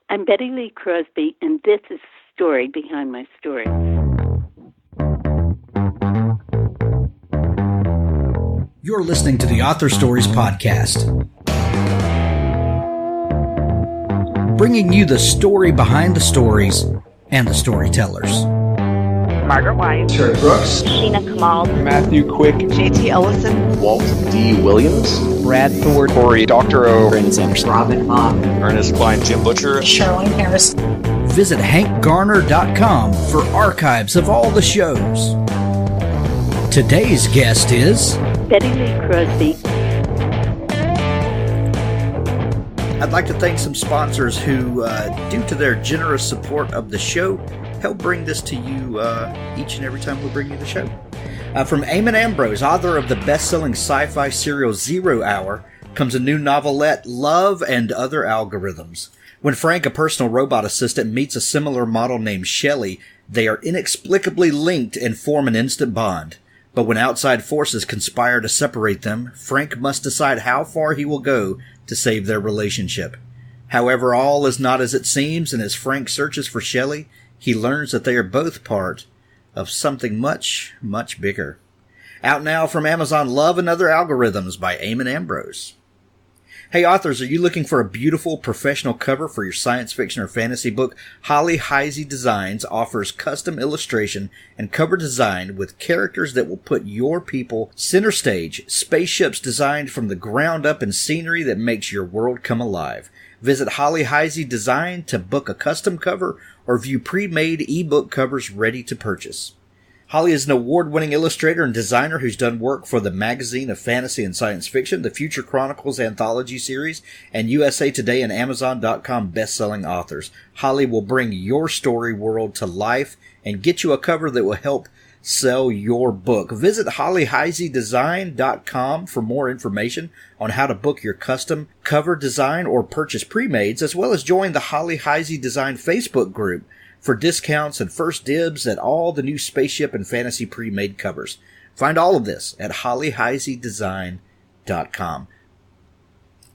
I'm Bette Lee Crosby, and this is the story behind my story. You're listening to the Author Stories Podcast, bringing you the story behind the stories and the storytellers. Margaret White, Terry Brooks, Sheena Kamal, Matthew Quick, J.T. Ellison, Walt D. Williams, Brad Thor, Corey, Dr. O, Brandon Anderson, Robin Mom, Ernest Klein, Jim Butcher, Sherwin Harris. Visit hankgarner.com for archives of all the shows. Today's guest is Bette Lee Crosby. I'd like to thank some sponsors who, due to their generous support of the show, help bring this to you each and every time we bring you the show. From Eamon Ambrose, author of the best-selling sci-fi serial 0 Hour, comes a new novelette, Love and Other Algorithms. When Frank, a personal robot assistant, meets a similar model named Shelley, they are inexplicably linked and form an instant bond. But when outside forces conspire to separate them, Frank must decide how far he will go to save their relationship. However, all is not as it seems, and as Frank searches for Shelley, he learns that they are both part of something much, much bigger. Out now from Amazon, Love and Other Algorithms by Eamon Ambrose. Hey authors, are you looking for a beautiful professional cover for your science fiction or fantasy book? Holly Heisey Designs offers custom illustration and cover design with characters that will put your people center stage, spaceships designed from the ground up, and scenery that makes your world come alive. Visit Holly Heisey Design to book a custom cover or view pre-made ebook covers ready to purchase. Holly is an award-winning illustrator and designer who's done work for the Magazine of Fantasy and Science Fiction, the Future Chronicles anthology series, and USA Today and Amazon.com best-selling authors. Holly will bring your story world to life and get you a cover that will help sell your book. Visit hollyheiseydesign.com for more information on how to book your custom cover design or purchase pre-mades, as well as join the Holly Heisey Design Facebook group for discounts and first dibs at all the new spaceship and fantasy pre-made covers. Find all of this at hollyheiseydesign.com.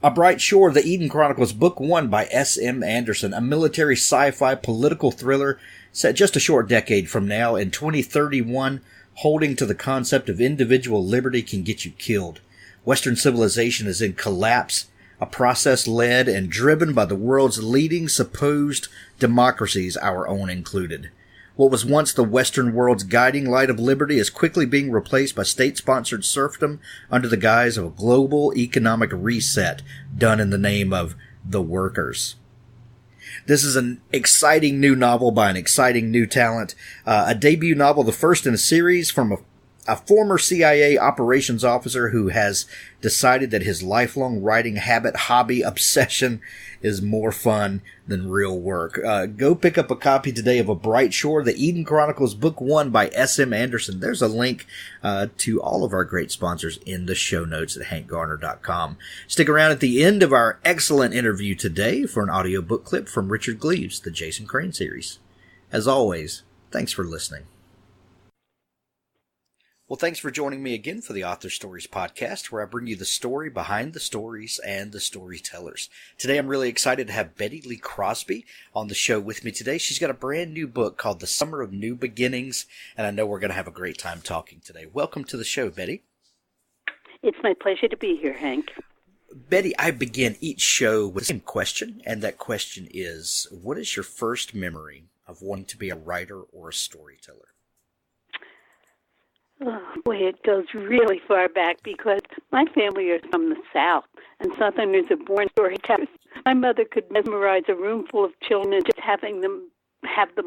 A Bright Shore, The Eden Chronicles, Book 1 by S.M. Anderson, a military sci-fi political thriller set just a short decade from now in 2031, holding to the concept of individual liberty can get you killed. Western civilization is in collapse, a process led and driven by the world's leading supposed democracies, our own included. What was once the Western world's guiding light of liberty is quickly being replaced by state-sponsored serfdom under the guise of a global economic reset done in the name of the workers. This is an exciting new novel by an exciting new talent, a debut novel, the first in a series from a former CIA operations officer who has decided that his lifelong writing habit, hobby, obsession is more fun than real work. Go pick up a copy today of A Bright Shore, The Eden Chronicles, Book 1 by S.M. Anderson. There's a link to all of our great sponsors in the show notes at hankgarner.com. Stick around at the end of our excellent interview today for an audiobook clip from Richard Gleaves, the Jason Crane series. As always, thanks for listening. Well, thanks for joining me again for the Author Stories Podcast, where I bring you the story behind the stories and the storytellers. Today, I'm really excited to have Bette Lee Crosby on the show with me today. She's got a brand new book called The Summer of New Beginnings, and I know we're going to have a great time talking today. Welcome to the show, Bette. It's my pleasure to be here, Hank. Bette, I begin each show with the same question, and that question is, what is your first memory of wanting to be a writer or a storyteller? Oh, boy, it goes really far back because my family is from the South, and Southerners are born storytellers. My mother could mesmerize a room full of children and just have them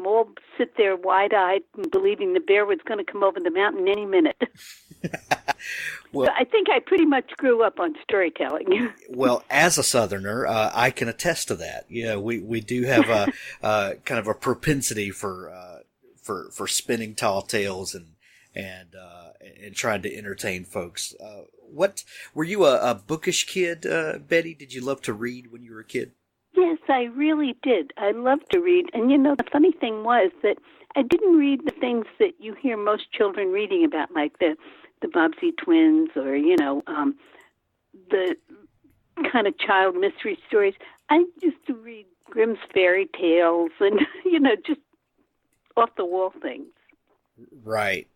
all sit there wide-eyed and believing the bear was going to come over the mountain any minute. Well, so I think I pretty much grew up on storytelling. Well, as a Southerner, I can attest to that. Yeah, we do have a kind of a propensity for spinning tall tales and trying to entertain folks. What were you a bookish kid, Bette? Did you love to read when you were a kid? Yes, I really did. I loved to read. And, the funny thing was that I didn't read the things that you hear most children reading about, like the Bobbsey twins or, the kind of child mystery stories. I used to read Grimm's fairy tales and, just off-the-wall things. Right.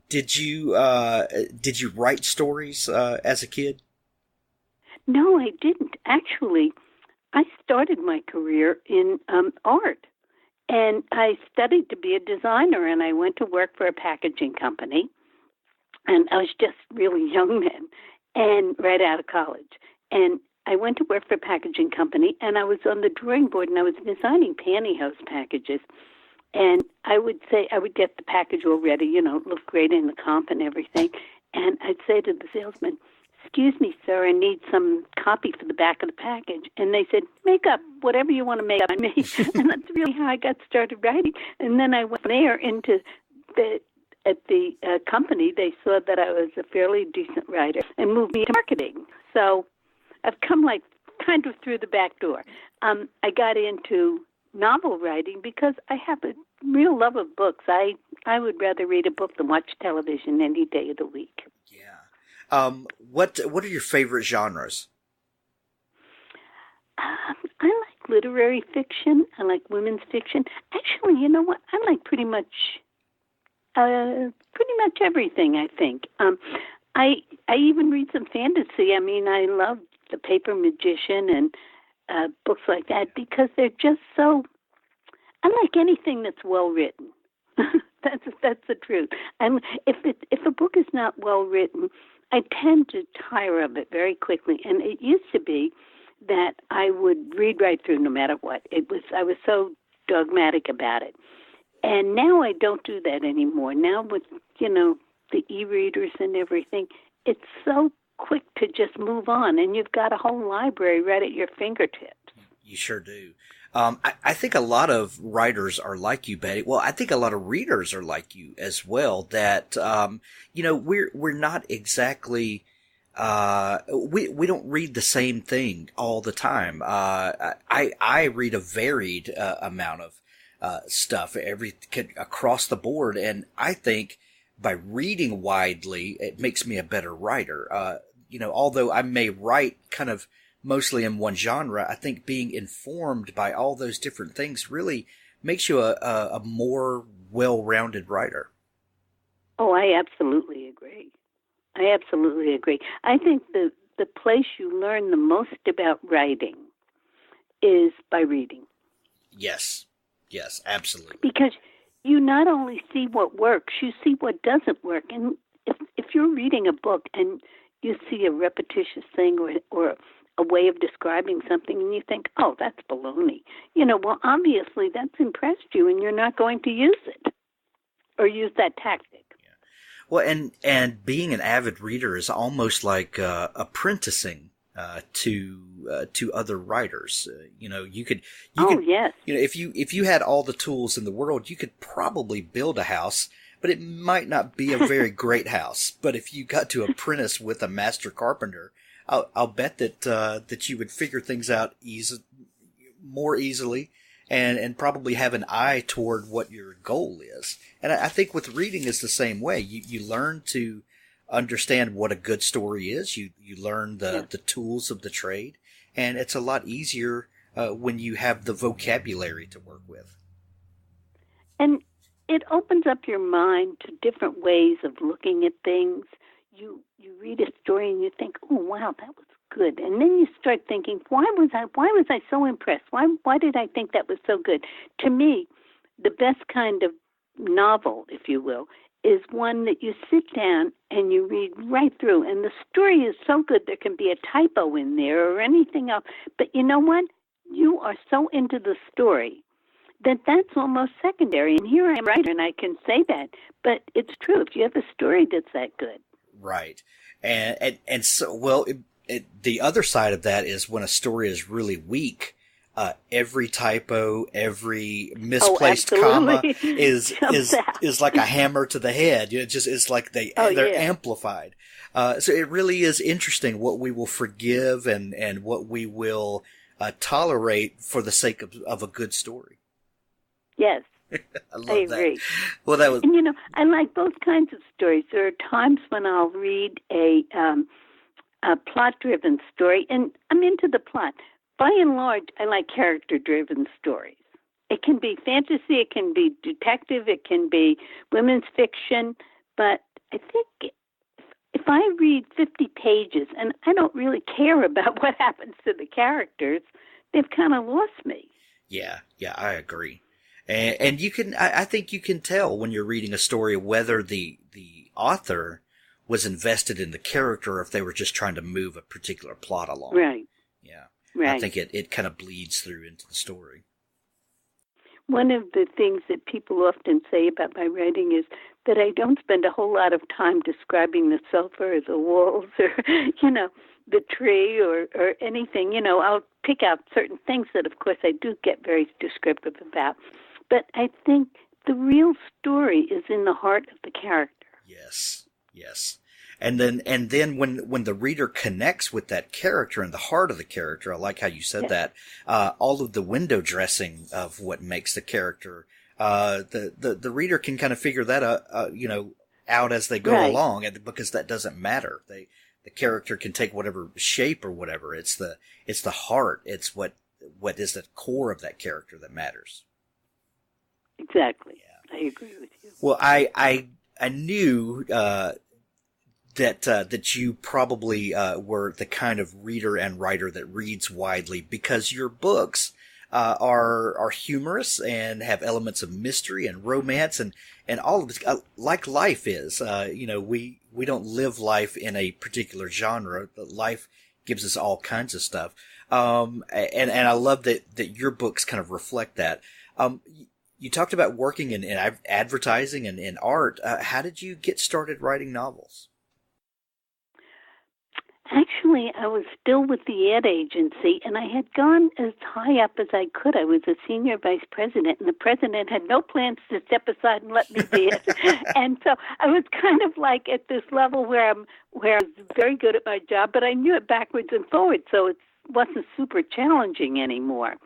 Did you write stories as a kid? No, I didn't. Actually, I started my career in art, and I studied to be a designer, and I went to work for a packaging company, and I was just really young then, and right out of college. And I went to work for a packaging company, and I was on the drawing board, and I was designing pantyhose packages. And I would get the package all ready, look great in the comp and everything. And I'd say to the salesman, "Excuse me, sir, I need some copy for the back of the package." And they said, "Make up whatever you want to make up on me." And that's really how I got started writing. And then I went there into at the company. They saw that I was a fairly decent writer and moved me to marketing. So I've come kind of through the back door. I got into novel writing because I have a real love of books. I would rather read a book than watch television any day of the week. Yeah. What are your favorite genres? I like literary fiction. I like women's fiction. Actually, you know what? I like pretty much everything, I think. I even read some fantasy. I mean, I love The Paper Magician and books like that because they're just so. I like anything that's well written. That's the truth. And if a book is not well written, I tend to tire of it very quickly. And it used to be that I would read right through no matter what. I was so dogmatic about it. And now I don't do that anymore. Now with the e-readers and everything, it's so quick to just move on, and you've got a whole library right at your fingertips. You sure do. I think a lot of writers are like you, Betty. Well, I think a lot of readers are like you as well. That we're not exactly we don't read the same thing all the time. I read a varied amount of stuff across the board, and I think by reading widely, it makes me a better writer. Although I may write kind of mostly in one genre, I think being informed by all those different things really makes you a more well-rounded writer. Oh, I absolutely agree. I think the place you learn the most about writing is by reading. Yes, absolutely. Because you not only see what works, you see what doesn't work. And if you're reading a book and you see a repetitious thing or a way of describing something and you think, "Oh, that's baloney," well, obviously that's impressed you and you're not going to use it or use that tactic. Yeah. Well, and being an avid reader is almost like apprenticing to other writers. You could. Yes. If you had all the tools in the world, you could probably build a house, but it might not be a very great house. But if you got to apprentice with a master carpenter, I'll bet that you would figure things out more easily, and probably have an eye toward what your goal is. And I think with reading is the same way. You learn to understand what a good story is. You learn the tools of the trade, and it's a lot easier when you have the vocabulary to work with. And it opens up your mind to different ways of looking at things. You read a story and you think, "Oh, wow, that was good," and then you start thinking, "Why was I so impressed? Why did I think that was so good?" To me, the best kind of novel, if you will, is one that you sit down and you read right through, and the story is so good there can be a typo in there or anything else. But you know what? You are so into the story that's almost secondary. And here I am, writer, and I can say that, but it's true. If you have a story that's that good, right? And so, well, the other side of that is when a story is really weak. Every typo, every misplaced comma is like a hammer to the head. It's like they're amplified. So it really is interesting what we will forgive and what we will tolerate for the sake of a good story. Yes. I agree. That. Well, that was. And I like both kinds of stories. There are times when I'll read a plot-driven story, and I'm into the plot. by and large, I like character-driven stories. It can be fantasy, it can be detective, it can be women's fiction, but I think if I read 50 pages and I don't really care about what happens to the characters, they've kind of lost me. Yeah, I agree. And you can, I think you can tell when you're reading a story whether the author was invested in the character or if they were just trying to move a particular plot along. Right. Yeah. Right. I think it kind of bleeds through into the story. One of the things that people often say about my writing is that I don't spend a whole lot of time describing the sofa or the walls or, the tree or anything. I'll pick out certain things that, of course, I do get very descriptive about. But I think the real story is in the heart of the character. Yes. And then when the reader connects with that character and the heart of the character, I like how you said that, all of the window dressing of what makes the character, the reader can kind of figure that out as they go along, because that doesn't matter. The character can take whatever shape or whatever. It's the heart. It's what is the core of that character that matters. Exactly. Yeah. I agree with you. Well, I knew, that you probably were the kind of reader and writer that reads widely, because your books are humorous and have elements of mystery and romance and all of this, like life is. We don't live life in a particular genre, but life gives us all kinds of stuff. And I love that your books kind of reflect that. You talked about working in advertising and in art. How did you get started writing novels? Actually, I was still with the ad agency, and I had gone as high up as I could. I was a senior vice president, and the president had no plans to step aside and let me be it. And so I was kind of like at this level where I was very good at my job, but I knew it backwards and forwards, so it wasn't super challenging anymore.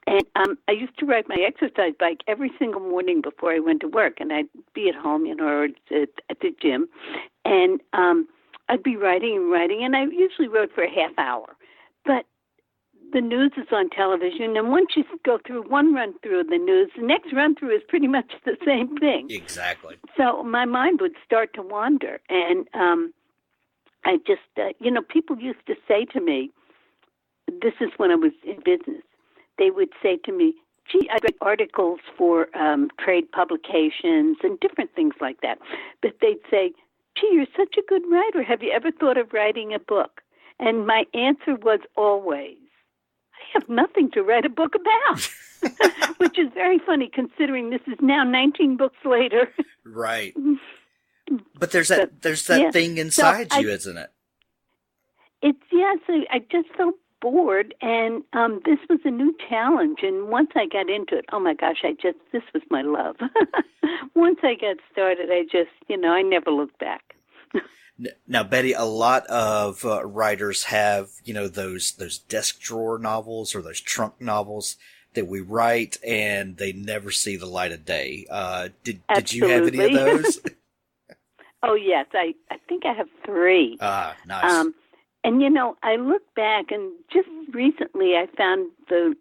And I used to ride my exercise bike every single morning before I went to work, and I'd be at home, or at the gym, and I'd be writing, and I usually wrote for a half hour. But the news is on television, and once you go through one run-through of the news, the next run-through is pretty much the same thing. Exactly. So my mind would start to wander, and I just, people used to say to me, this is when I was in business, they would say to me, gee, I read articles for trade publications and different things like that. But they'd say, gee, you're such a good writer. Have you ever thought of writing a book? And my answer was always, I have nothing to write a book about, which is very funny considering this is now 19 books later. Right. But there's that thing inside you, isn't it? So I just felt bored, and this was a new challenge. And once I got into it, oh my gosh, this was my love. Once I got started, I just, I never looked back. Now, Betty, a lot of writers have, those desk drawer novels or those trunk novels that we write and they never see the light of day. Did you have any of those? Oh, yes. I think I have 3. Nice. And, I look back, and just recently I found the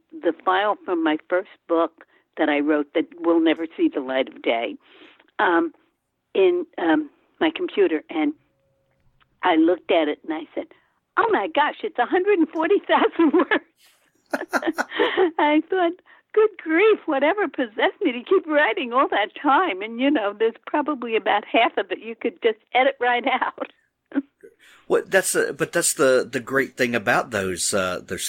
file from my first book that I wrote that will never see the light of day in my computer. And I looked at it and I said, oh, my gosh, it's 140,000 words. I thought, good grief, whatever possessed me to keep writing all that time. And, there's probably about half of it you could just edit right out. Well, that's the great thing about those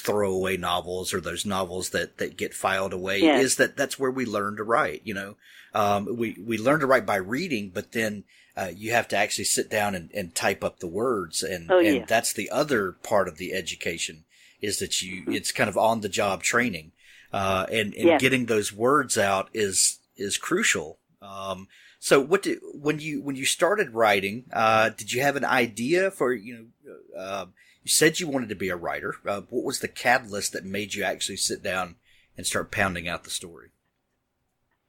throwaway novels or those novels that get filed away is that's where we learn to write. We learn to write by reading, but then you have to actually sit down and type up the words, and that's the other part of the education is that it's kind of on the job training, and getting those words out is crucial. So when you started writing, did you have an idea for, you said you wanted to be a writer. What was the catalyst that made you actually sit down and start pounding out the story?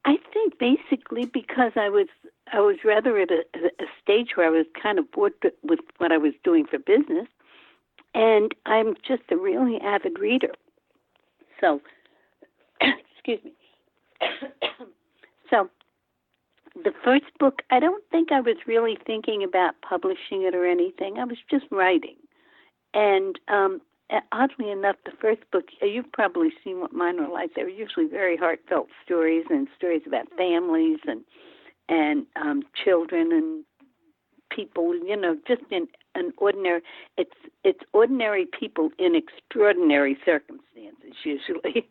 I think basically because I was rather at a stage where I was kind of bored with what I was doing for business. And I'm just a really avid reader. So, excuse me. So, the first book, I don't think I was really thinking about publishing it or anything. I was just writing. And oddly enough, the first book, you've probably seen what mine are like. They're usually very heartfelt stories and stories about families and children and people, just in an ordinary, it's ordinary people in extraordinary circumstances usually.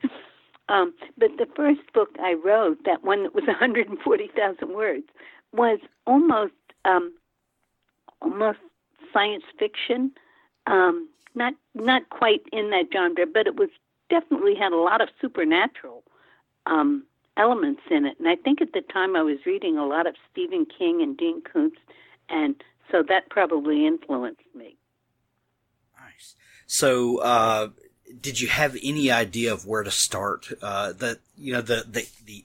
But the first book I wrote, that one that was 140,000 words, was almost science fiction. Not quite in that genre, but it was definitely had a lot of supernatural elements in it. And I think at the time I was reading a lot of Stephen King and Dean Koontz, and so that probably influenced me. Nice. So, did you have any idea of where to start? The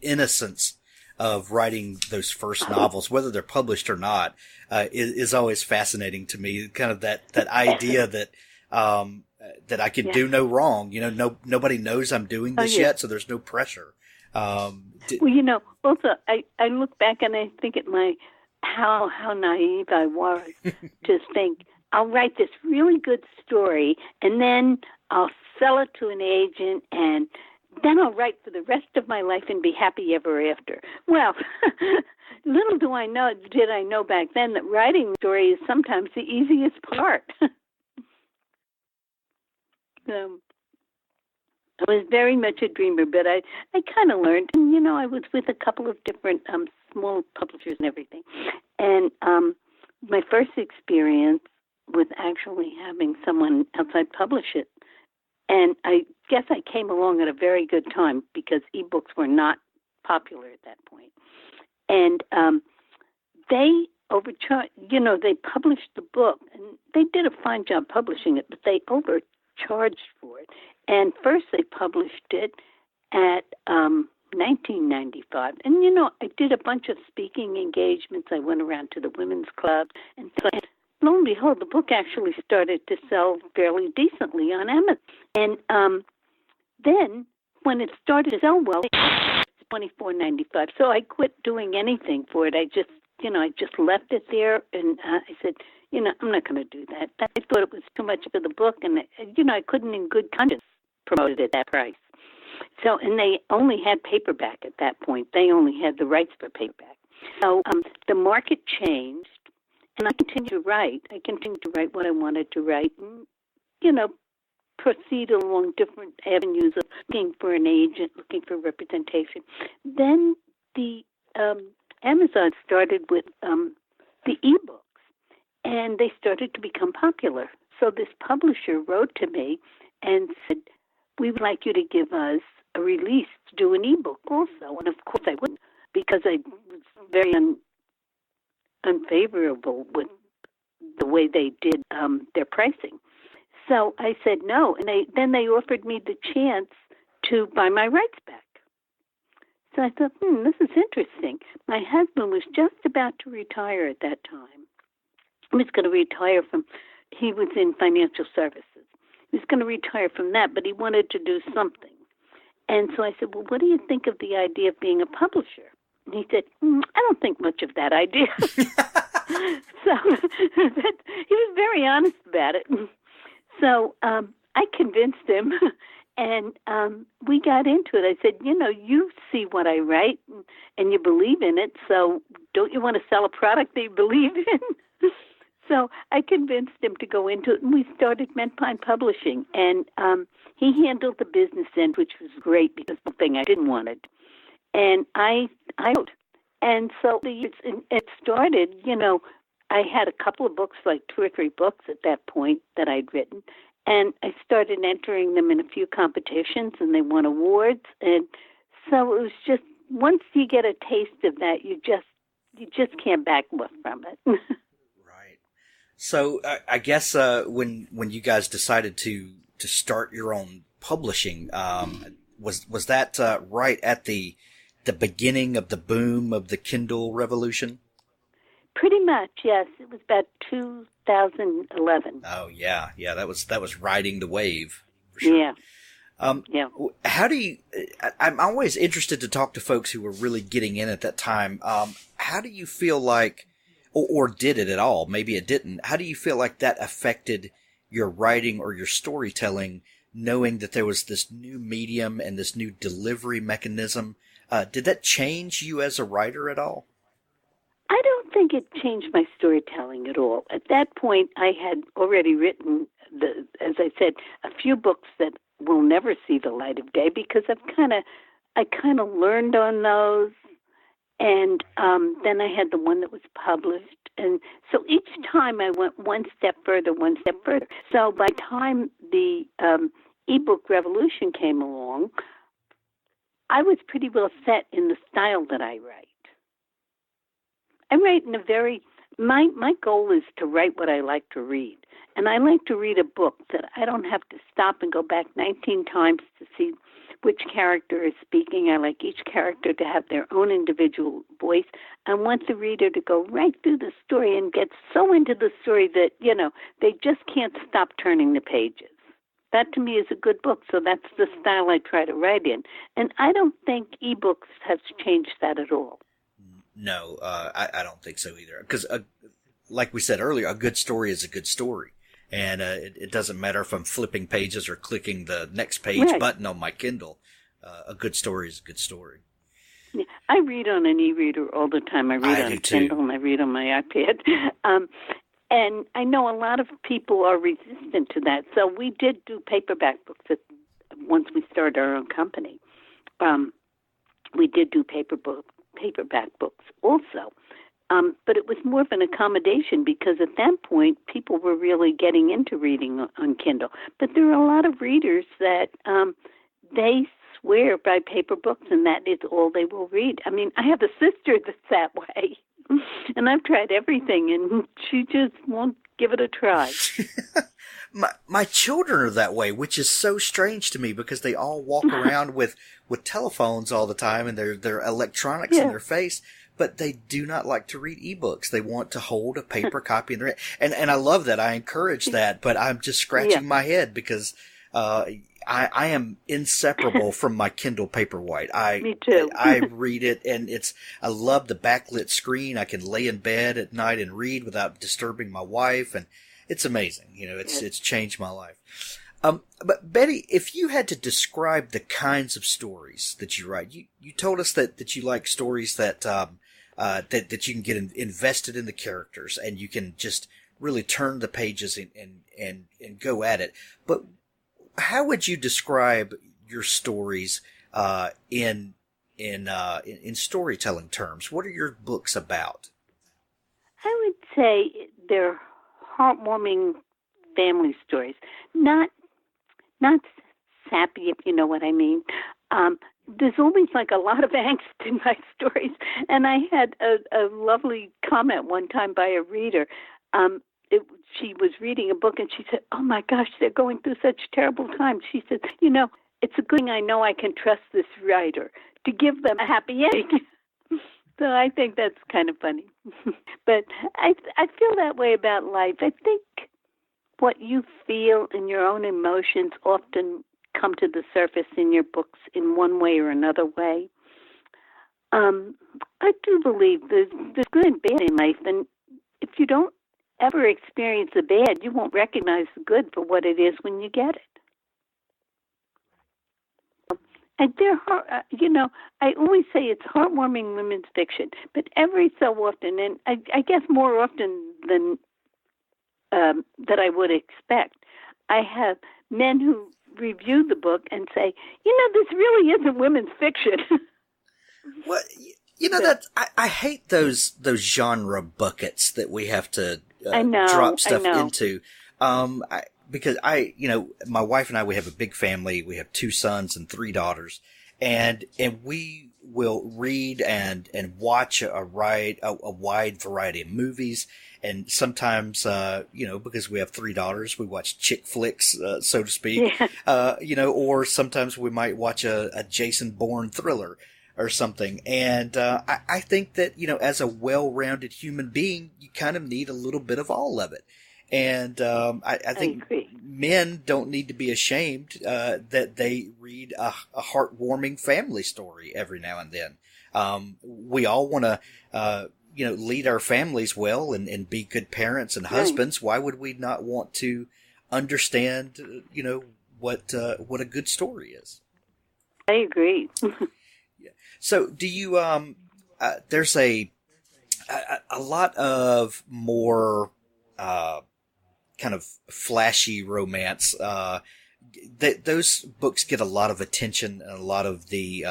innocence of writing those first novels, whether they're published or not, is always fascinating to me. Kind of that idea that I can do no wrong. Nobody knows I'm doing this yet, so there's no pressure. Also, I look back and I think at how naive I was to think, I'll write this really good story and then I'll sell it to an agent and then I'll write for the rest of my life and be happy ever after. Well, little did I know back then that writing a story is sometimes the easiest part. I was very much a dreamer, but I kind of learned. And, I was with a couple of different small publishers and everything. And my first experience was actually having someone outside publish it. And I guess I came along at a very good time because ebooks were not popular at that point. And they overcharged, they published the book, and they did a fine job publishing it, but they overcharged for it. And first they published it at $19.95. And, I did a bunch of speaking engagements. I went around to the women's club, and lo and behold, the book actually started to sell fairly decently on Amazon. And then when it started to sell well, it's $24.95. So I quit doing anything for it. I just left it there, and I said, I'm not going to do that. I thought it was too much for the book, and I couldn't in good conscience promote it at that price. So, and they only had paperback at that point. They only had the rights for paperback. So the market changed. And I continued to write. I continued to write what I wanted to write and, proceed along different avenues of looking for an agent, looking for representation. Then the Amazon started with the ebooks, and they started to become popular. So this publisher wrote to me and said, we would like you to give us a release to do an ebook also. And of course I wouldn't, because I was very unfavorable with the way they did their pricing. So I said no, and then they offered me the chance to buy my rights back. So I thought, this is interesting. My husband was just about to retire at that time. He was going to retire he was in financial services. He was going to retire from that, but he wanted to do something. And so I said, well, what do you think of the idea of being a publisher? And he said, I don't think much of that idea. So he was very honest about it. So I convinced him, and we got into it. I said, you see what I write, and you believe in it, so don't you want to sell a product that you believe in? So I convinced him to go into it, and we started Mint Pine Publishing. And he handled the business end, which was great because the thing I didn't want it. And I wrote. And so it started, I had a couple of books, like 2 or 3 books at that point that I'd written. And I started entering them in a few competitions, and they won awards. And so it was just, once you get a taste of that, you just can't back off from it. Right. So I guess when you guys decided to start your own publishing, was that right at the beginning of the boom of the Kindle revolution? Pretty much, yes. It was about 2011. Oh yeah, that was riding the wave. For sure. Yeah. How do you, I'm always interested to talk to folks who were really getting in at that time. How do you feel like, or did it at all? Maybe it didn't. How do you feel like that affected your writing or your storytelling, knowing that there was this new medium and this new delivery mechanism? Did that change you as a writer at all? I don't think it changed my storytelling at all. At that point, I had already written, as I said, a few books that will never see the light of day because I kind of learned on those, and then I had the one that was published, and so each time I went one step further. So by the time the ebook revolution came along, I was pretty well set in the style that I write. I write in a very, my goal is to write what I like to read. And I like to read a book that I don't have to stop and go back 19 times to see which character is speaking. I like each character to have their own individual voice. I want the reader to go right through the story and get so into the story that, they just can't stop turning the pages. That to me is a good book, so that's the style I try to write in. And I don't think ebooks have changed that at all. No, I don't think so either. Because, like we said earlier, a good story is a good story. And it doesn't matter if I'm flipping pages or clicking the next page button on my Kindle. A good story is a good story. Yeah, I read on an e-reader all the time. I read on Kindle and I read on my iPad. And I know a lot of people are resistant to that. So we did do paperback books once we started our own company. We did do paperback books also. But it was more of an accommodation because at that point, people were really getting into reading on Kindle. But there are a lot of readers that they swear by paper books, and that is all they will read. I mean, I have a sister that's that way, and I've tried everything, and she just won't give it a try. My children are that way, which is so strange to me because they all walk around with telephones all the time and their electronics in their face. But they do not like to read ebooks. They want to hold a paper copy in their hand. And I love that. I encourage that. But I'm just scratching my head because I am inseparable from my Kindle Paperwhite. Me too. I read it, and I love the backlit screen. I can lay in bed at night and read without disturbing my wife, and it's amazing. It's changed my life. But Betty, if you had to describe the kinds of stories that you write, you told us that you like stories that you can get invested in the characters and you can just really turn the pages and go at it. But how would you describe your stories in storytelling terms? What are your books about? I would say they're heartwarming family stories, not sappy, if you know what I mean. There's always like a lot of angst in my stories. And I had a lovely comment one time by a reader. She was reading a book and she said, "Oh my gosh, they're going through such terrible times." She said, "It's a good thing I know I can trust this writer to give them a happy ending." So I think that's kind of funny. But I feel that way about life. I think what you feel in your own emotions often come to the surface in your books in one way or another way. I do believe there's good and bad in life, and if you don't ever experience the bad, you won't recognize the good for what it is when you get it. And I always say it's heartwarming women's fiction, but every so often, and I guess more often than that I would expect, I have men who review the book and say, this really isn't women's fiction. Well, that I hate those genre buckets that we have to drop stuff into. Because my wife and I, we have a big family. We have 2 sons and 3 daughters, and we will read and watch a wide variety of movies. And sometimes, because we have 3 daughters, we watch chick flicks, so to speak. Yeah. Or sometimes we might watch a Jason Bourne thriller or something. And I think that, as a well-rounded human being, you kind of need a little bit of all of it. And I think men don't need to be ashamed that they read a heartwarming family story every now and then. We all want to, lead our families well and be good parents and husbands. Why would we not want to understand, what a good story is? I agree. So do you, there's a lot of more, kind of flashy romance. Those books get a lot of attention and a lot of the,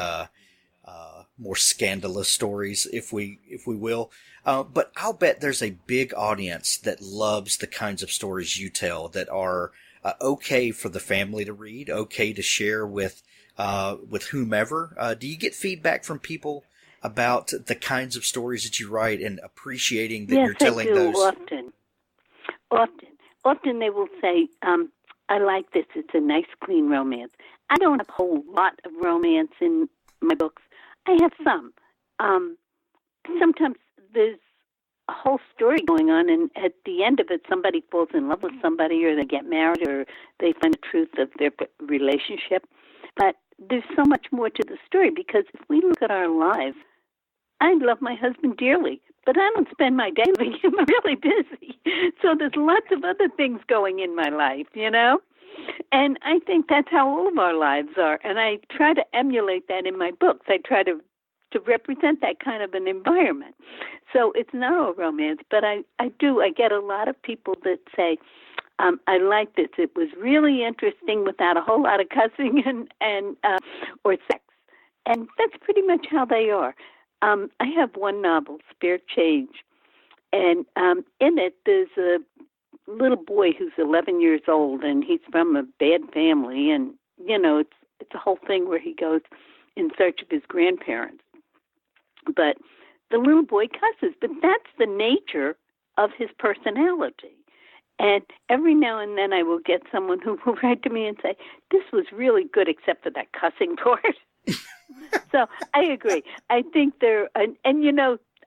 more scandalous stories, if we will. But I'll bet there's a big audience that loves the kinds of stories you tell that are okay for the family to read, okay to share with whomever. Do you get feedback from people about the kinds of stories that you write and appreciating that you're telling those? Yes, I do, often they will say, I like this. It's a nice, clean romance. I don't have a whole lot of romance in my books. I have some. Sometimes there's a whole story going on, and at the end of it, somebody falls in love with somebody, or they get married, or they find the truth of their relationship. But there's so much more to the story, because if we look at our lives, I love my husband dearly, but I don't spend my day with him. I'm really busy. So there's lots of other things going in my life, And I think that's how all of our lives are. And I try to emulate that in my books. I try to represent that kind of an environment. So it's not all romance, but I get a lot of people that say, I like this. It was really interesting without a whole lot of cussing and or sex. And that's pretty much how they are. I have one novel, Spare Change, and in it there's a little boy who's 11 years old, and he's from a bad family, and it's a whole thing where he goes in search of his grandparents. But the little boy cusses, but that's the nature of his personality. And every now and then I will get someone who will write to me and say, this was really good except for that cussing part. So I agree. I think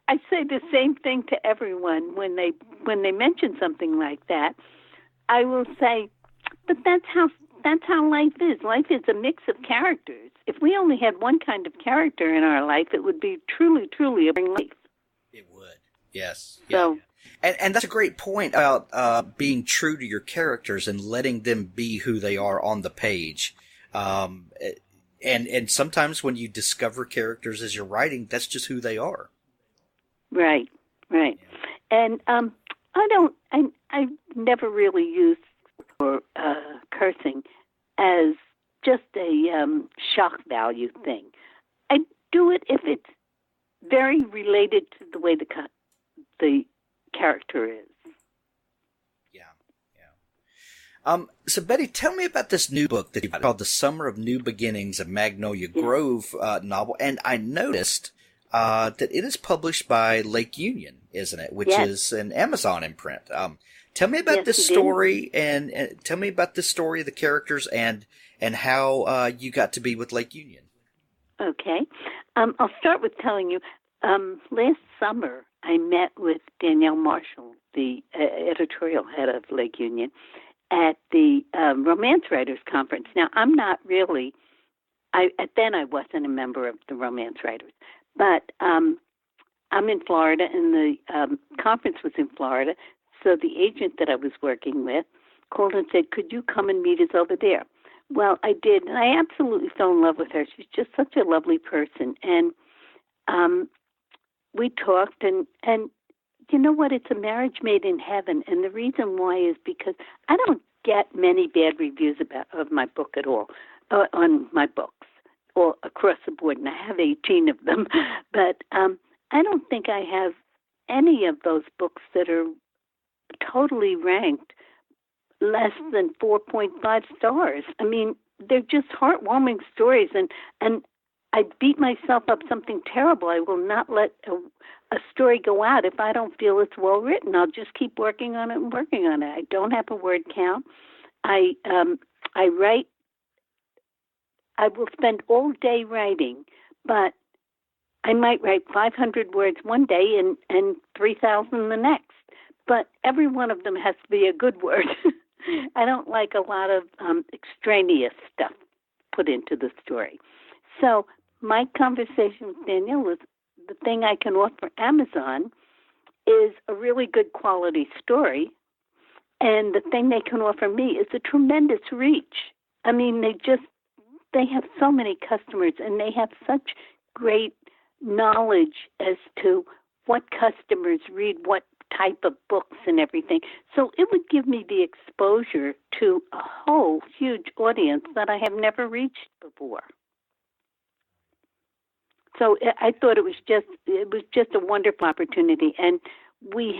I say the same thing to everyone when they mention something like that. I will say, but that's how life is. Life is a mix of characters. If we only had one kind of character in our life, it would be truly, truly a boring life. It would. Yes. So, and that's a great point about being true to your characters and letting them be who they are on the page. And sometimes when you discover characters as you're writing, that's just who they are. Right. Yeah. And I've never really used cursing as just a shock value thing. I do it if it's very related to the way the character is. So Betty, tell me about this new book that you got called The Summer of New Beginnings, a Magnolia Grove novel. And I noticed that it is published by Lake Union, isn't it? Which is an Amazon imprint. Tell me about this story and tell me about this story, the characters, and how you got to be with Lake Union. Okay. I'll start with telling you, last summer I met with Danielle Marshall, the editorial head of Lake Union, at the Romance Writers Conference. Now, I'm not really, then I wasn't a member of the Romance Writers, but I'm in Florida, and the conference was in Florida, so the agent that I was working with called and said, could you come and meet us over there? Well, I did, and I absolutely fell in love with her. She's just such a lovely person, and we talked, and you know what? It's a marriage made in heaven, and the reason why is because I don't get many bad reviews of my book at all, on my books, or across the board, and I have 18 of them. But I don't think I have any of those books that are totally ranked less than 4.5 stars. I mean, they're just heartwarming stories, and I beat myself up something terrible. I will not let a story go out if I don't feel it's well written. I'll just keep working on it and working on it. I don't have a word count. I write. I will spend all day writing, but I might write 500 words one day and 3,000 the next. but every one of them has to be a good word. I don't like a lot of extraneous stuff put into the story. So my conversation with Danielle was the thing I can offer Amazon is a really good quality story, and the thing they can offer me is a tremendous reach. I mean, they have so many customers, and they have such great knowledge as to what customers read, what type of books and everything. So it would give me the exposure to a whole huge audience that I have never reached before. So I thought it was just a wonderful opportunity, and we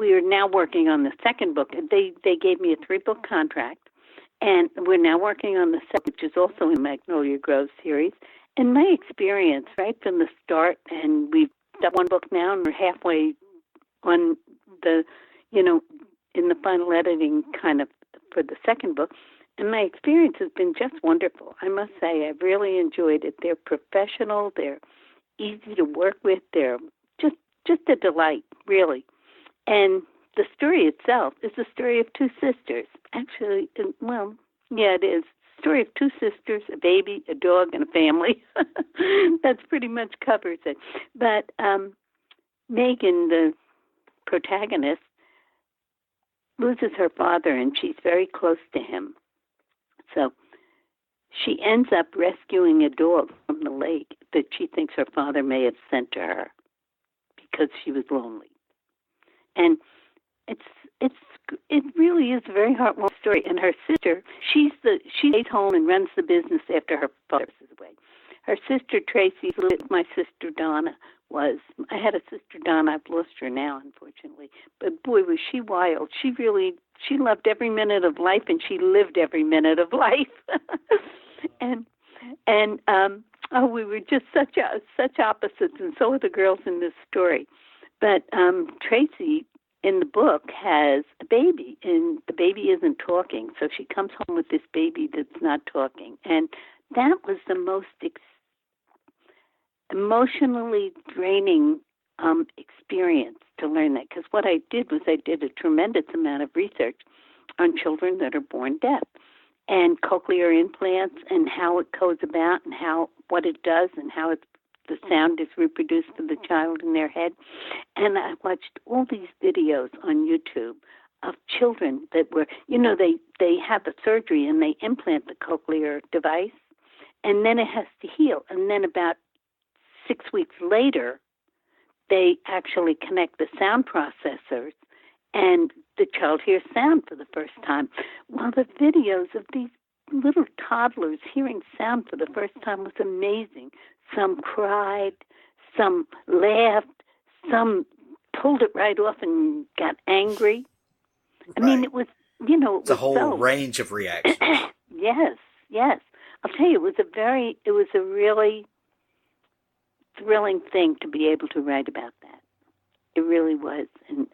are now working on the second book. They gave me a 3-book contract, and we're now working on the second, which is also in Magnolia Grove series. And my experience, right from the start, and we've done 1 book now, and we're halfway on the, in the final editing kind of for the second book. And my experience has been just wonderful. I must say, I've really enjoyed it. They're professional. They're easy to work with. They're just a delight, really. And the story itself is the story of 2 sisters. Actually, well, yeah, it is. Story of 2 sisters, a baby, a dog, and a family. That's pretty much covers it. But Meghan, the protagonist, loses her father, and she's very close to him. So she ends up rescuing a dog from the lake that she thinks her father may have sent to her because she was lonely. And it really is a very heartwarming story. And her sister, she stays home and runs the business after her father passes away. Her sister Tracy, my sister Donna was. I had a sister Donna. I've lost her now, unfortunately. But boy, was she wild. She loved every minute of life, and she lived every minute of life. and we were just such opposites, and so are the girls in this story. But Tracy, in the book, has a baby, and the baby isn't talking. So she comes home with this baby that's not talking. And that was the most emotionally draining experience to learn that. Because what I did was I did a tremendous amount of research on children that are born deaf and cochlear implants and how it goes about and what it does and how the sound is reproduced to the child in their head. And I watched all these videos on YouTube of children that were, they have the surgery and they implant the cochlear device, and then it has to heal. And then about 6 weeks later, they actually connect the sound processors, and the child hears sound for the first time. Well, the videos of these little toddlers hearing sound for the first time was amazing. Some cried, some laughed, some pulled it right off and got angry. Right. I mean, it was, it's a whole range of reactions. Yes. I'll tell you, it was a really thrilling thing to be able to write about that. It really was. And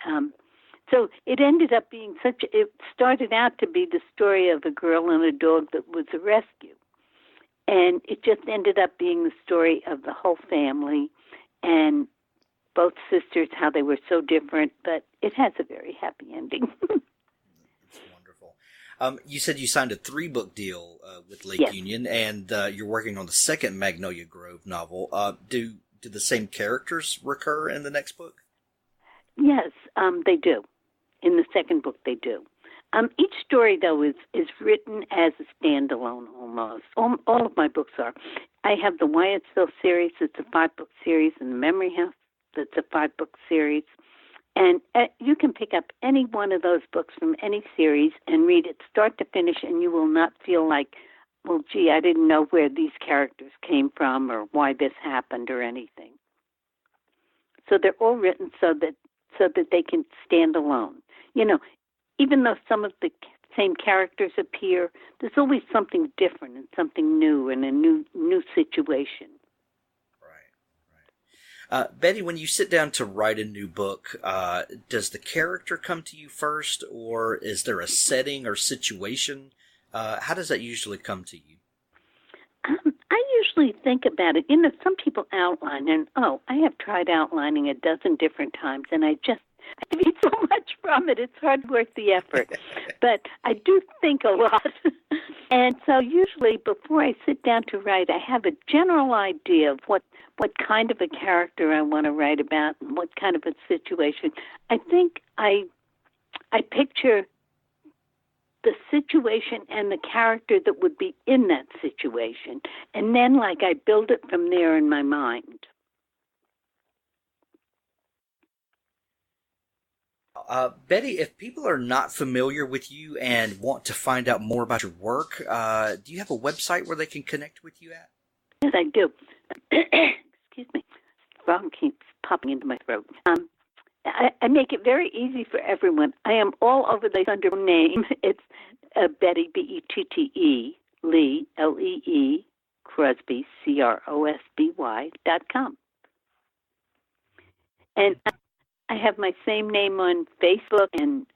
so it ended up being it started out to be the story of a girl and a dog that was a rescue. And it just ended up being the story of the whole family and both sisters, how they were so different, but it has a very happy ending. That's wonderful. You said you signed a 3-book deal with Lake Union, and you're working on the second Magnolia Grove novel. Do the same characters recur in the next book? Yes, they do. In the second book, they do. Each story, though, is written as a standalone almost. All of my books are. I have the Wyattsville series. It's a 5-book series, and the Memory House. That's a 5-book series. And you can pick up any one of those books from any series and read it start to finish, and you will not feel like, well, gee, I didn't know where these characters came from or why this happened or anything. So they're all written so that they can stand alone. Even though some of the same characters appear, there's always something different and something new and a new situation. Right. Betty, when you sit down to write a new book, does the character come to you first, or is there a setting or situation? How does that usually come to you? I usually think about it. Some people outline, and I have tried outlining a dozen different times, and I read so much from it, it's hardly worth the effort. But I do think a lot. And so usually before I sit down to write, I have a general idea of what kind of a character I want to write about and what kind of a situation. I think I picture the situation and the character that would be in that situation. And then, I build it from there in my mind. Betty, if people are not familiar with you and want to find out more about your work, do you have a website where they can connect with you at? Yes, I do. Excuse me. Frog keeps popping into my throat. I make it very easy for everyone. I am all over the under name. It's Betty, Bette, Lee, Lee, Crosby, CROSBY.com. And I have my same name on Facebook and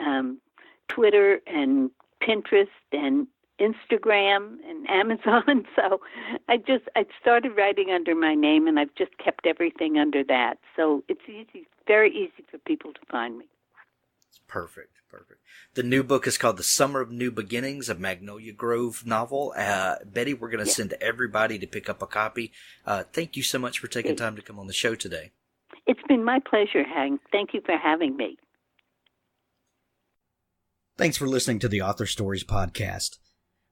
Twitter and Pinterest and Instagram and Amazon. So I started writing under my name, and I've just kept everything under that. So it's easy, very easy for people to find me. It's perfect. The new book is called The Summer of New Beginnings, a Magnolia Grove novel. Betty, we're going to send everybody to pick up a copy. Thank you so much for taking time to come on the show today. It's been my pleasure, Hank. Thank you for having me. Thanks for listening to the Author Stories podcast.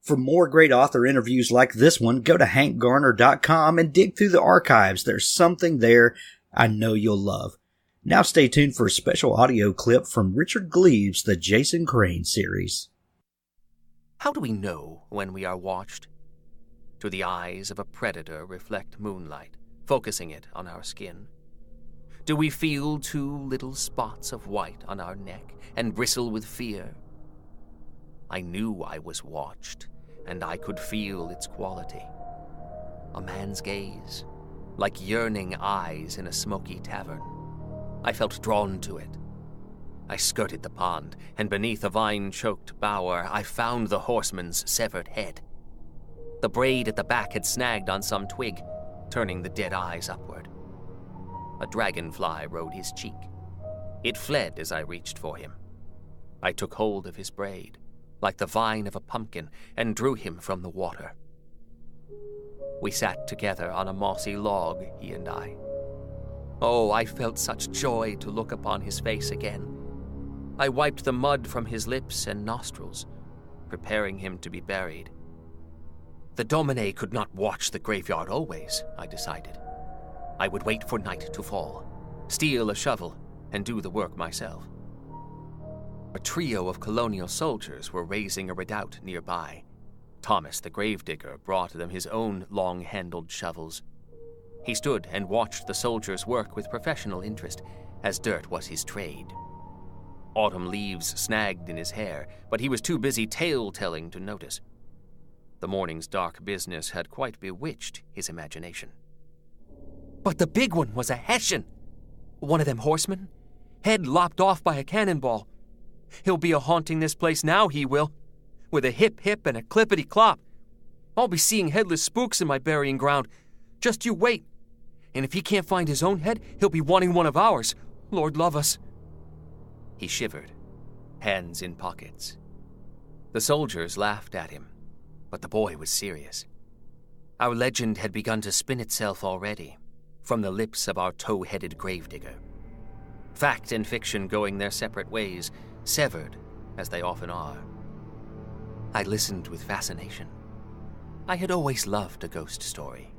For more great author interviews like this one, go to hankgarner.com and dig through the archives. There's something there I know you'll love. Now stay tuned for a special audio clip from Richard Gleaves' The Jason Crane series. How do we know when we are watched? Do the eyes of a predator reflect moonlight, focusing it on our skin? Do we feel two little spots of white on our neck and bristle with fear? I knew I was watched, and I could feel its quality. A man's gaze, like yearning eyes in a smoky tavern. I felt drawn to it. I skirted the pond, and beneath a vine-choked bower, I found the horseman's severed head. The braid at the back had snagged on some twig, turning the dead eyes upward. A dragonfly rode his cheek. It fled as I reached for him. I took hold of his braid, like the vine of a pumpkin, and drew him from the water. We sat together on a mossy log, he and I. Oh, I felt such joy to look upon his face again. I wiped the mud from his lips and nostrils, preparing him to be buried. The Domine could not watch the graveyard always, I decided. I would wait for night to fall, steal a shovel, and do the work myself. A trio of colonial soldiers were raising a redoubt nearby. Thomas the gravedigger brought them his own long-handled shovels. He stood and watched the soldiers work with professional interest, as dirt was his trade. Autumn leaves snagged in his hair, but he was too busy tale-telling to notice. The morning's dark business had quite bewitched his imagination. But the big one was a Hessian. One of them horsemen, head lopped off by a cannonball. He'll be a-haunting this place now, he will, with a hip-hip and a clippity-clop. I'll be seeing headless spooks in my burying ground. Just you wait. And if he can't find his own head, he'll be wanting one of ours. Lord love us. He shivered, hands in pockets. The soldiers laughed at him, but the boy was serious. Our legend had begun to spin itself already, from the lips of our tow-headed gravedigger. Fact and fiction going their separate ways, severed, as they often are. I listened with fascination. I had always loved a ghost story,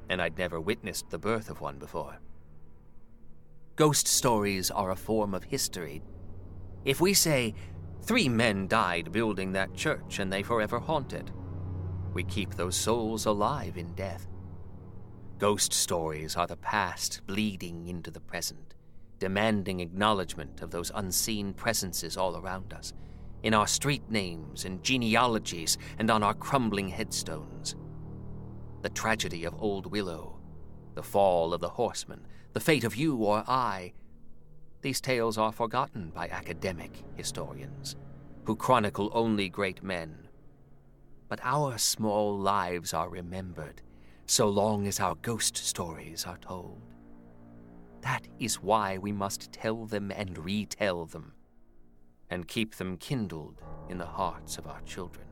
and I'd never witnessed the birth of one before. Ghost stories are a form of history. If we say, 3 men died building that church and they forever haunt it, we keep those souls alive in death. Ghost stories are the past bleeding into the present, demanding acknowledgement of those unseen presences all around us, in our street names and genealogies and on our crumbling headstones. The tragedy of Old Willow, the fall of the horseman, the fate of you or I. These tales are forgotten by academic historians, who chronicle only great men. But our small lives are remembered, so long as our ghost stories are told. That is why we must tell them and retell them, and keep them kindled in the hearts of our children.